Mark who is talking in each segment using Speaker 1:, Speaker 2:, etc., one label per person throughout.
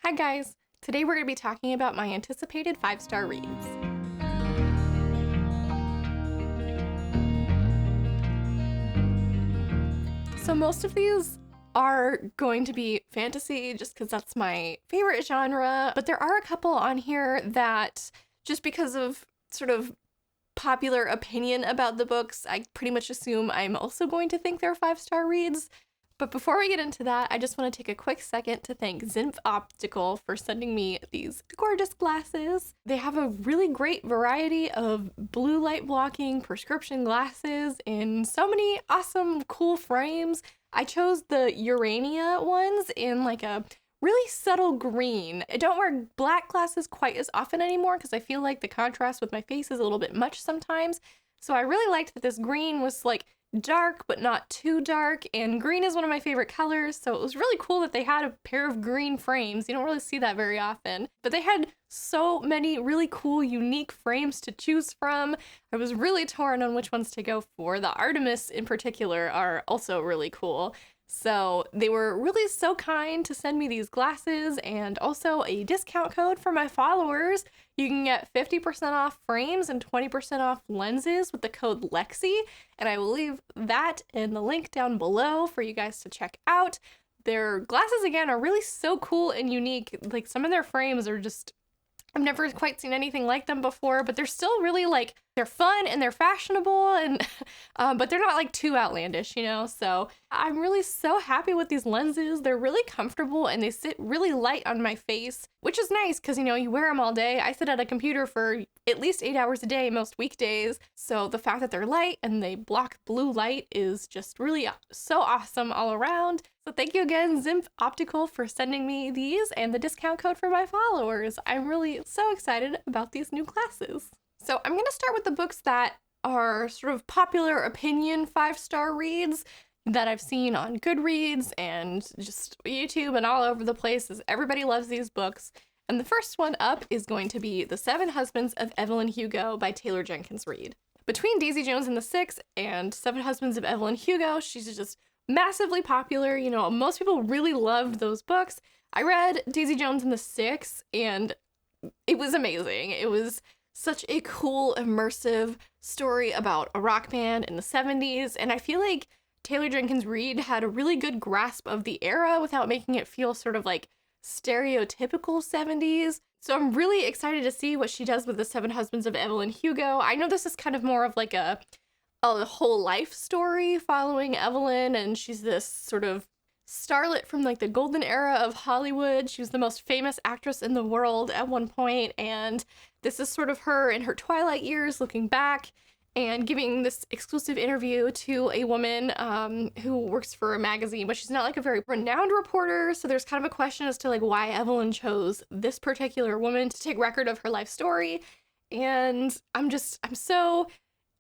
Speaker 1: Hi guys! Today we're going to be talking about my anticipated 5-star reads. So most of these are going to be fantasy just because that's my favorite genre, but there are a couple on here that just because of sort of popular opinion about the books, I pretty much assume I'm also going to think they're 5-star reads. But before we get into that, I just want to take a quick second to thank Zinf Optical for sending me these gorgeous glasses. They have a really great variety of blue light blocking prescription glasses in so many awesome, cool frames. I chose the Urania ones in like a really subtle green. I don't wear black glasses quite as often anymore because I feel like the contrast with my face is a little bit much sometimes. So I really liked that this green was like dark but not too dark, and green is one of my favorite colors, so it was really cool that they had a pair of green frames. You don't really see that very often, but they had so many really cool unique frames to choose from. I was really torn on which ones to go for. The Artemis in particular are also really cool. So they were really so kind to send me these glasses and also a discount code for my followers. You can get 50% off frames and 20% off lenses with the code Lexi, and I will leave that in the link down below for you guys to check out. Their glasses, again, are really so cool and unique. Like, some of their frames are just, I've never quite seen anything like them before, but they're still really like, they're fun and they're fashionable, and but they're not like too outlandish, you know? So I'm really so happy with these lenses. They're really comfortable and they sit really light on my face, which is nice because, you know, you wear them all day. I sit at a computer for at least 8 hours a day most weekdays. So the fact that they're light and they block blue light is just really so awesome all around. So thank you again, Zinf Optical, for sending me these and the discount code for my followers. I'm really so excited about these new glasses. So I'm going to start with the books that are sort of popular opinion 5-star reads that I've seen on Goodreads and just YouTube and all over the place, as everybody loves these books. And the first one up is going to be The 7 Husbands of Evelyn Hugo by Taylor Jenkins Reid. Between Daisy Jones and the Six and 7 Husbands of Evelyn Hugo, she's just massively popular. You know, most people really loved those books. I read Daisy Jones and the Six and it was amazing. It was such a cool, immersive story about a rock band in the 70s, and I feel like Taylor Jenkins Reid had a really good grasp of the era without making it feel sort of like stereotypical 70s. So I'm really excited to see what she does with the 7 Husbands of Evelyn Hugo. I know this is kind of more of like a whole life story following Evelyn, and she's this sort of starlet from like the golden era of Hollywood. She was the most famous actress in the world at one point, and this is sort of her in her twilight years looking back and giving this exclusive interview to a woman who works for a magazine, but she's not like a very renowned reporter. So there's kind of a question as to like why Evelyn chose this particular woman to take record of her life story. And I'm so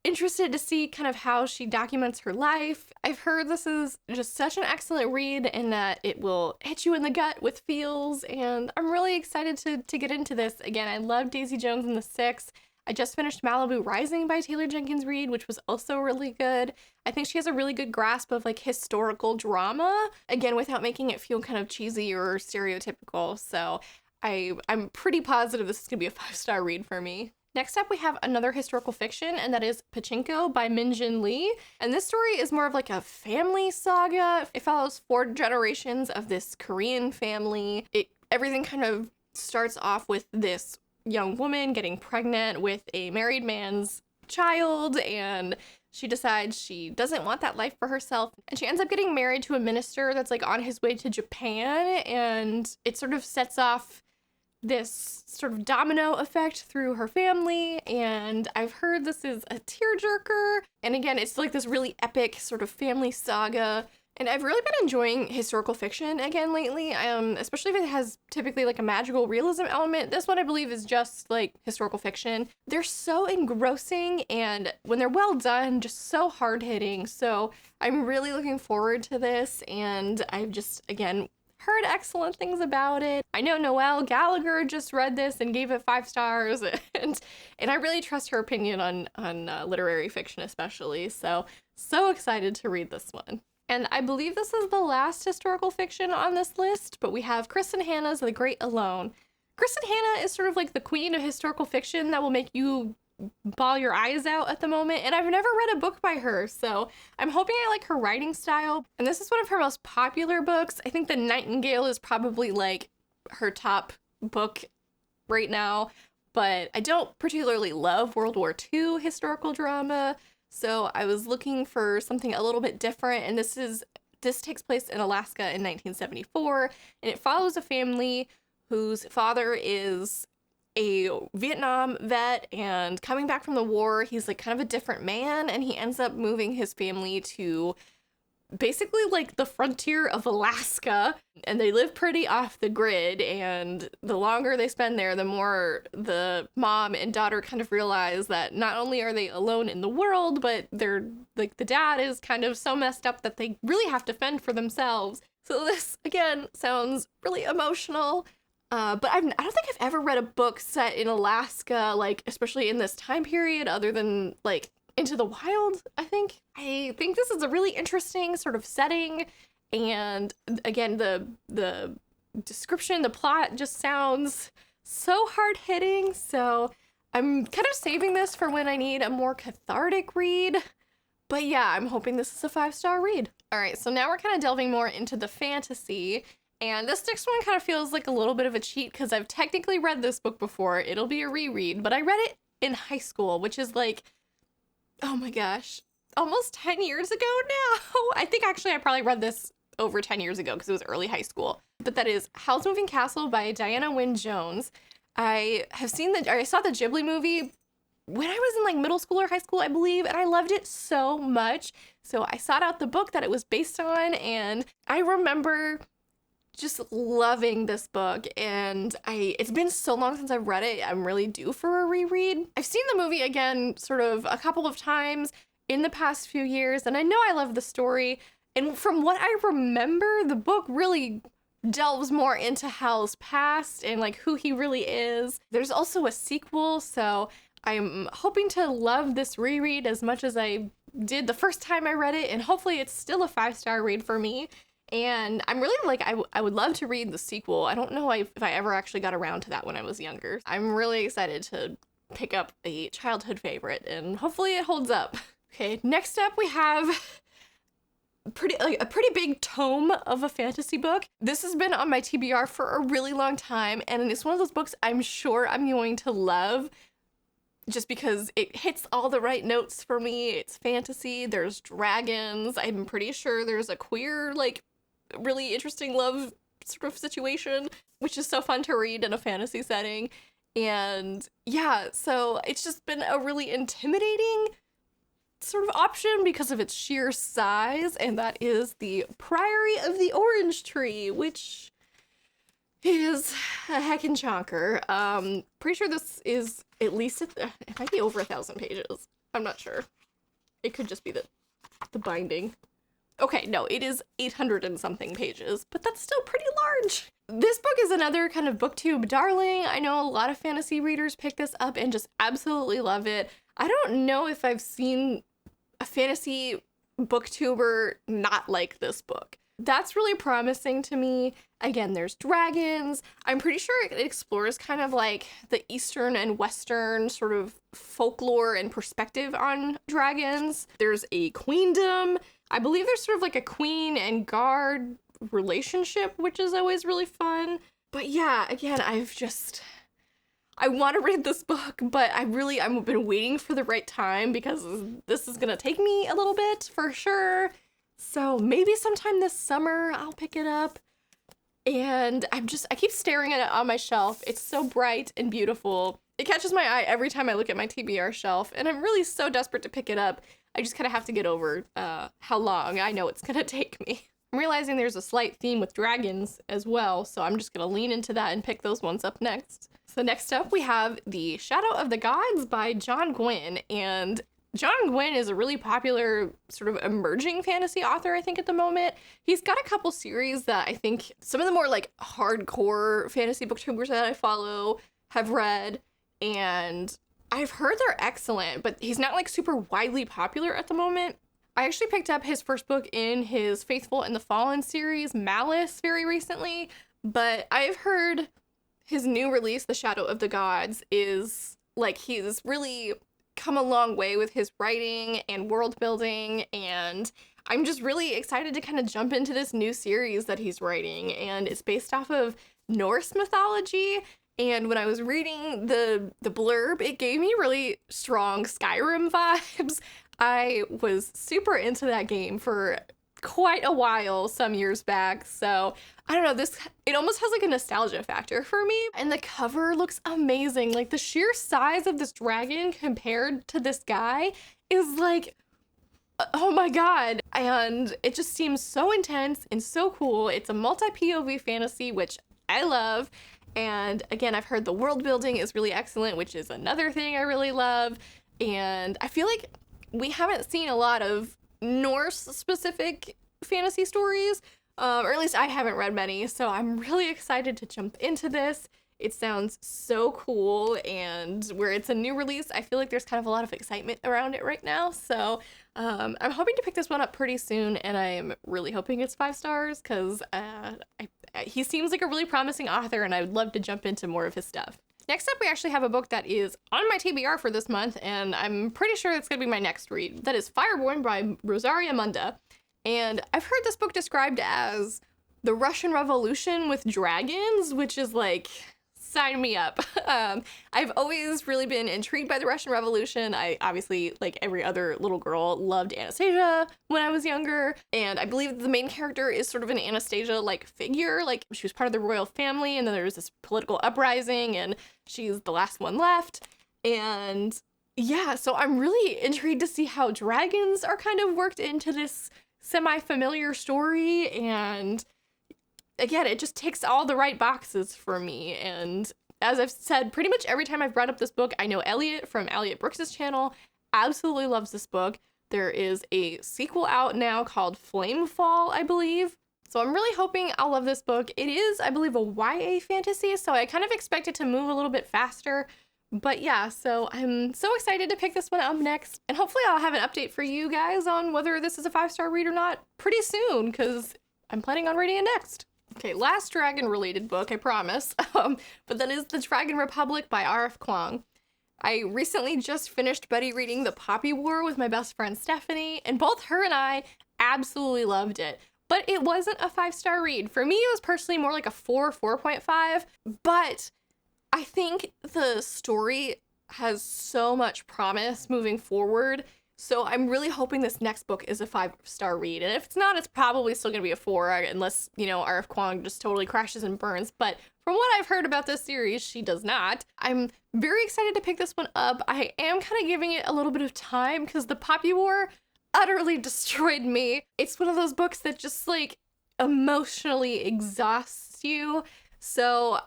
Speaker 1: interested to see kind of how she documents her life. I've heard this is just such an excellent read and that it will hit you in the gut with feels, and I'm really excited to get into this. Again, I love Daisy Jones and the Six. I just finished Malibu Rising by Taylor Jenkins Reid, which was also really good. I think she has a really good grasp of like historical drama, again, without making it feel kind of cheesy or stereotypical. So I'm pretty positive this is gonna be a 5-star read for me. Next up, we have another historical fiction, and that is Pachinko by Min-Jin Lee. And this story is more of like a family saga. It follows 4 generations of this Korean family. Everything kind of starts off with this young woman getting pregnant with a married man's child, and she decides she doesn't want that life for herself. And she ends up getting married to a minister that's like on his way to Japan, and it sort of sets off this sort of domino effect through her family, and I've heard this is a tearjerker, and again, it's like this really epic sort of family saga, and I've really been enjoying historical fiction again lately, especially if it has typically like a magical realism element. This one I believe is just like historical fiction. They're so engrossing, and when they're well done, just so hard-hitting, so I'm really looking forward to this, and I've just, again, heard excellent things about it. I know Noelle Gallagher just read this and gave it 5 stars, and I really trust her opinion on literary fiction especially, so excited to read this one. And I believe this is the last historical fiction on this list, but we have Kristen Hanna's The Great Alone. Kristen Hanna is sort of like the queen of historical fiction that will make you bawl your eyes out at the moment, and I've never read a book by her, so I'm hoping I like her writing style. And this is one of her most popular books. I think The Nightingale is probably like her top book right now, but I don't particularly love World War II historical drama, so I was looking for something a little bit different, and this takes place in Alaska in 1974, and it follows a family whose father is a Vietnam vet, and coming back from the war, he's like kind of a different man, and he ends up moving his family to basically like the frontier of Alaska, and they live pretty off the grid, and the longer they spend there, the more the mom and daughter kind of realize that not only are they alone in the world, but they're like, the dad is kind of so messed up that they really have to fend for themselves. So this again sounds really emotional. But I don't think I've ever read a book set in Alaska, like, especially in this time period, other than, like, Into the Wild, I think. I think this is a really interesting sort of setting, and, again, the description, the plot just sounds so hard-hitting, so I'm kind of saving this for when I need a more cathartic read. But yeah, I'm hoping this is a 5-star read. All right, so now we're kind of delving more into the fantasy. And this next one kind of feels like a little bit of a cheat because I've technically read this book before. It'll be a reread, but I read it in high school, which is like, oh my gosh, almost 10 years ago now. I think actually I probably read this over 10 years ago because it was early high school. But that is Howl's Moving Castle by Diana Wynne Jones. I saw the Ghibli movie when I was in like middle school or high school, I believe, and I loved it so much. So I sought out the book that it was based on, and I remember just loving this book, and it's been so long since I've read it, I'm really due for a reread. I've seen the movie again sort of a couple of times in the past few years, and I know I love the story, and from what I remember, the book really delves more into Hal's past and like who he really is. There's also a sequel, so I'm hoping to love this reread as much as I did the first time I read it, and hopefully it's still a 5-star read for me. And I'm really like, I would love to read the sequel. I don't know if I ever actually got around to that when I was younger. I'm really excited to pick up a childhood favorite, and hopefully it holds up. Okay, next up we have a pretty big tome of a fantasy book. This has been on my TBR for a really long time, and it's one of those books I'm sure I'm going to love just because it hits all the right notes for me. It's fantasy, there's dragons, I'm pretty sure there's a queer, like, really interesting love sort of situation, which is so fun to read in a fantasy setting. And yeah, so it's just been a really intimidating sort of option because of its sheer size, and that is The Priory of the Orange Tree, which is a heckin' chonker. Pretty sure this is at least, it might be over 1,000 pages. I'm not sure. It could just be the binding. Okay, no, it is 800 and something pages, but that's still pretty large. This book is another kind of booktube darling. I know a lot of fantasy readers pick this up and just absolutely love it. I don't know if I've seen a fantasy booktuber not like this book. That's really promising to me. Again, there's dragons. I'm pretty sure it explores kind of like the Eastern and Western sort of folklore and perspective on dragons. There's a queendom. I believe there's sort of like a queen and guard relationship, which is always really fun. But yeah, again, I want to read this book, but I've been waiting for the right time because this is gonna take me a little bit for sure. So maybe sometime this summer I'll pick it up. And I keep staring at it on my shelf. It's so bright and beautiful. It catches my eye every time I look at my TBR shelf, and I'm really so desperate to pick it up. I just kind of have to get over how long I know it's gonna take me. I'm realizing there's a slight theme with dragons as well, so I'm just gonna lean into that and pick those ones up next. So next up we have The Shadow of the Gods by John Gwynne, and John Gwynne is a really popular sort of emerging fantasy author, I think, at the moment. He's got a couple series that I think some of the more like hardcore fantasy booktubers that I follow have read, and I've heard they're excellent, but he's not like super widely popular at the moment. I actually picked up his first book in his Faithful and the Fallen series, Malice, very recently, but I've heard his new release, The Shadow of the Gods, is like he's really come a long way with his writing and world building, and I'm just really excited to kind of jump into this new series that he's writing, and it's based off of Norse mythology. And when I was reading the blurb, it gave me really strong Skyrim vibes. I was super into that game for quite a while some years back, so I don't know, it almost has like a nostalgia factor for me. And the cover looks amazing. Like the sheer size of this dragon compared to this guy is like, oh my god. And it just seems so intense and so cool. It's a multi-POV fantasy, which I love. And again, I've heard the world building is really excellent, which is another thing I really love. And I feel like we haven't seen a lot of Norse specific fantasy stories, or at least I haven't read many, so I'm really excited to jump into this. It sounds so cool, and where it's a new release, I feel like there's kind of a lot of excitement around it right now, so I'm hoping to pick this one up pretty soon, and I'm really hoping it's 5 stars, because he seems like a really promising author, and I would love to jump into more of his stuff. Next up, we actually have a book that is on my TBR for this month, and I'm pretty sure it's going to be my next read. That is Fireborn by Rosaria Munda. And I've heard this book described as the Russian Revolution with dragons, which is like, sign me up. I've always really been intrigued by the Russian Revolution. I obviously, like every other little girl, loved Anastasia when I was younger. And I believe the main character is sort of an Anastasia-like figure. Like she was part of the royal family, and then there was this political uprising, and she's the last one left. And yeah, so I'm really intrigued to see how dragons are kind of worked into this semi-familiar story. And again, it just ticks all the right boxes for me. And as I've said, pretty much every time I've brought up this book, I know Elliot from Elliot Brooks's channel absolutely loves this book. There is a sequel out now called Flamefall, I believe. So I'm really hoping I'll love this book. It is, I believe, a YA fantasy, so I kind of expect it to move a little bit faster. But yeah, so I'm so excited to pick this one up next. And hopefully I'll have an update for you guys on whether this is a 5-star read or not pretty soon, because I'm planning on reading it next. Okay, last dragon-related book, I promise, but that is The Dragon Republic by R.F. Kuang. I recently just finished buddy reading The Poppy War with my best friend Stephanie, and both her and I absolutely loved it. But it wasn't a 5-star read. For me, it was personally more like a 4.5, but I think the story has so much promise moving forward. So I'm really hoping this next book is a 5-star read. And if it's not, it's probably still going to be a 4, unless, you know, R.F. Kuang just totally crashes and burns. But from what I've heard about this series, she does not. I'm very excited to pick this one up. I am kind of giving it a little bit of time because The Poppy War utterly destroyed me. It's one of those books that just, like, emotionally exhausts you. So,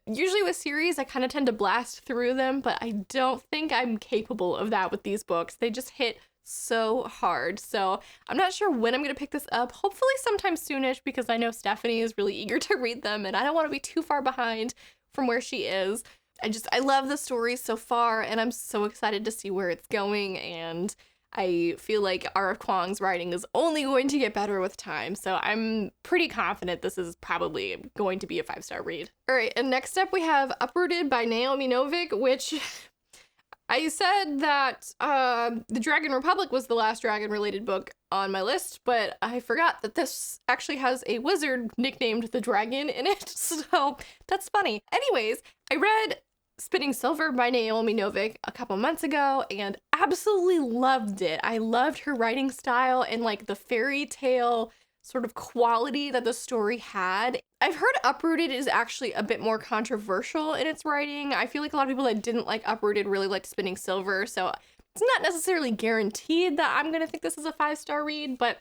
Speaker 1: usually with series, I kind of tend to blast through them, but I don't think I'm capable of that with these books. They just hit so hard. So I'm not sure when I'm going to pick this up. Hopefully sometime soonish, because I know Stephanie is really eager to read them, and I don't want to be too far behind from where she is. I love the story so far, and I'm so excited to see where it's going, and I feel like R.F. Kuang's writing is only going to get better with time, so I'm pretty confident this is probably going to be a 5-star read. All right, and next up we have Uprooted by Naomi Novik, which I said that The Dragon Republic was the last dragon-related book on my list, but I forgot that this actually has a wizard nicknamed the Dragon in it, so that's funny. Anyways, I read Spinning Silver by Naomi Novik a couple months ago and absolutely loved it. I loved her writing style and like the fairy tale sort of quality that the story had. I've heard Uprooted is actually a bit more controversial in its writing. I feel like a lot of people that didn't like Uprooted really liked Spinning Silver, so it's not necessarily guaranteed that I'm gonna think this is a 5-star read, but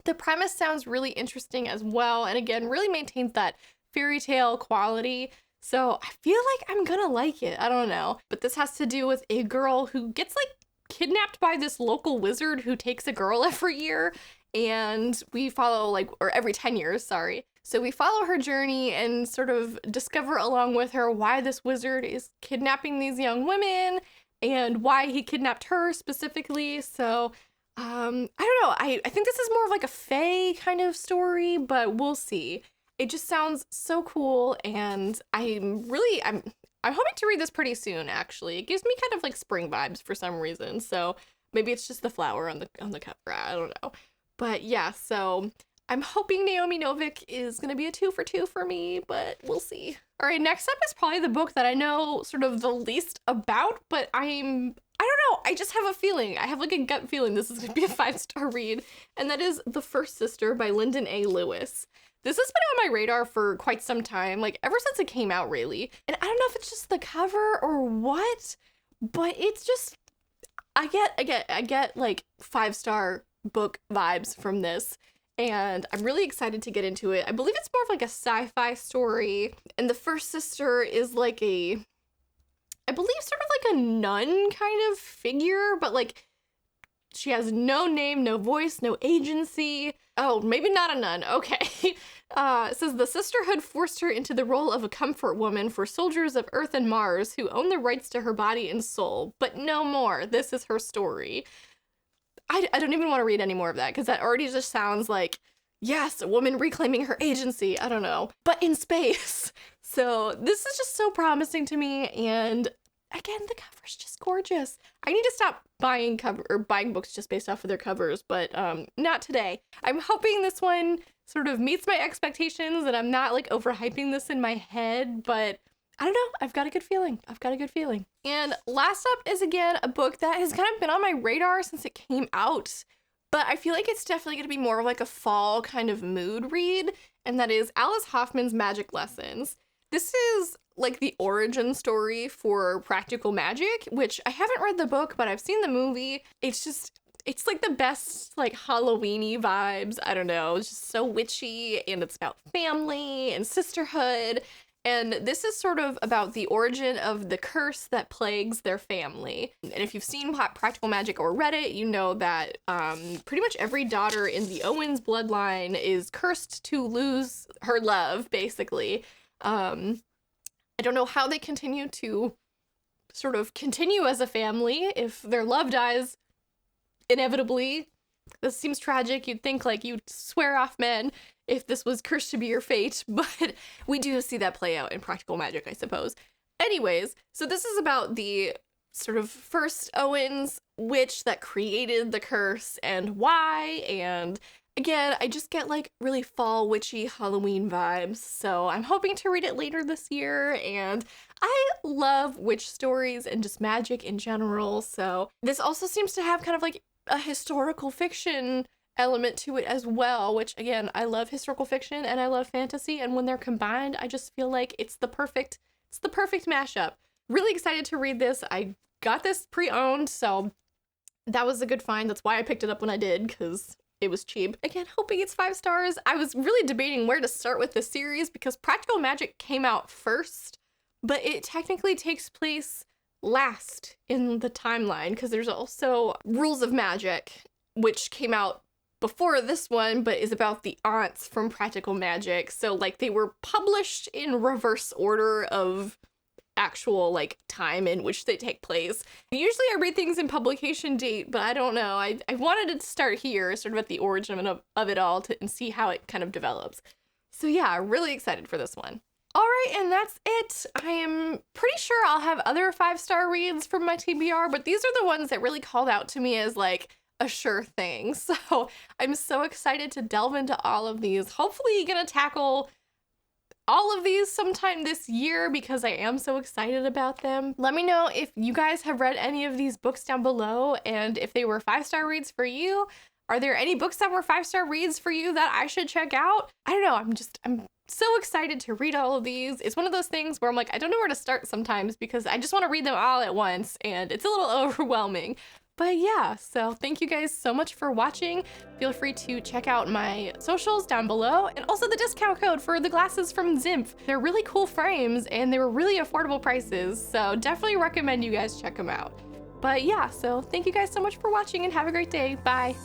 Speaker 1: the premise sounds really interesting as well, and again, really maintains that fairy tale quality. So I feel like I'm gonna like it. I don't know. But this has to do with a girl who gets like kidnapped by this local wizard who takes a girl every year. And we follow or every 10 years, sorry. So we follow her journey and sort of discover along with her why this wizard is kidnapping these young women and why he kidnapped her specifically. So I don't know. I think this is more of like a fae kind of story, but we'll see. It just sounds so cool, and I'm hoping to read this pretty soon, actually. It gives me kind of like spring vibes for some reason. So maybe it's just the flower on the cover. I don't know. But yeah, so I'm hoping Naomi Novik is gonna be a 2 for 2 for me, but we'll see. All right, next up is probably the book that I know sort of the least about, but I don't know, I just have a feeling. I have like a gut feeling this is gonna be a 5-star read, and that is The First Sister by Lyndon A. Lewis. This has been on my radar for quite some time, like ever since it came out, really. And I don't know if it's just the cover or what, but it's just, I get like 5-star book vibes from this, and I'm really excited to get into it. I believe it's more of like a sci-fi story, and the first sister is like I believe sort of like a nun kind of figure, but like she has no name, no voice, no agency. Oh, maybe not a nun. Okay. It says the sisterhood forced her into the role of a comfort woman for soldiers of Earth and Mars who own the rights to her body and soul, but no more. This is her story. I don't even want to read any more of that, because that already just sounds like, yes, a woman reclaiming her agency. I don't know, but in space. So this is just so promising to me, and again, the cover's just gorgeous. I need to stop buying books just based off of their covers, but not today. I'm hoping this one sort of meets my expectations, and I'm not like overhyping this in my head, but I don't know. I've got a good feeling. And last up is, again, a book that has kind of been on my radar since it came out, but I feel like it's definitely going to be more of like a fall kind of mood read, and that is Alice Hoffman's Magic Lessons. This is like the origin story for practical magic, which I haven't read the book, but I've seen the movie. It's like the best like Halloween-y vibes. I don't know. It's just so witchy, and it's about family and sisterhood. And this is sort of about the origin of the curse that plagues their family. And if you've seen Practical Magic or read it, you know that pretty much every daughter in the Owens bloodline is cursed to lose her love, basically. I don't know how they continue to sort of continue as a family if their love dies inevitably. This seems tragic. You'd think like you'd swear off men if this was cursed to be your fate, but we do see that play out in Practical Magic, I suppose. Anyways, so this is about the sort of first Owens witch that created the curse and why, and again, I just get like really fall witchy Halloween vibes, so I'm hoping to read it later this year, and I love witch stories and just magic in general, so this also seems to have kind of like a historical fiction element to it as well, which again, I love historical fiction and I love fantasy, and when they're combined, I just feel like it's the perfect mashup. Really excited to read this. I got this pre-owned, so that was a good find. That's why I picked it up when I did, because it was cheap. Again, hoping it's 5 stars. I was really debating where to start with this series because Practical Magic came out first, but it technically takes place last in the timeline because there's also Rules of Magic, which came out before this one, but is about the aunts from Practical Magic. So like they were published in reverse order of actual like time in which they take place. Usually I read things in publication date, but I don't know. I wanted to start here, sort of at the origin of it all and see how it kind of develops. So yeah, really excited for this one. All right, and that's it. I am pretty sure I'll have other 5-star reads from my TBR, but these are the ones that really called out to me as like a sure thing. So I'm so excited to delve into all of these. Hopefully gonna tackle all of these sometime this year because I am so excited about them. Let me know if you guys have read any of these books down below and if they were 5-star reads for you. Are there any books that were 5-star reads for you that I should check out? I don't know, I'm so excited to read all of these. It's one of those things where I'm like, I don't know where to start sometimes because I just want to read them all at once and it's a little overwhelming. But yeah, so thank you guys so much for watching. Feel free to check out my socials down below and also the discount code for the glasses from Zinff. They're really cool frames and they were really affordable prices, so definitely recommend you guys check them out. But yeah, so thank you guys so much for watching and have a great day. Bye.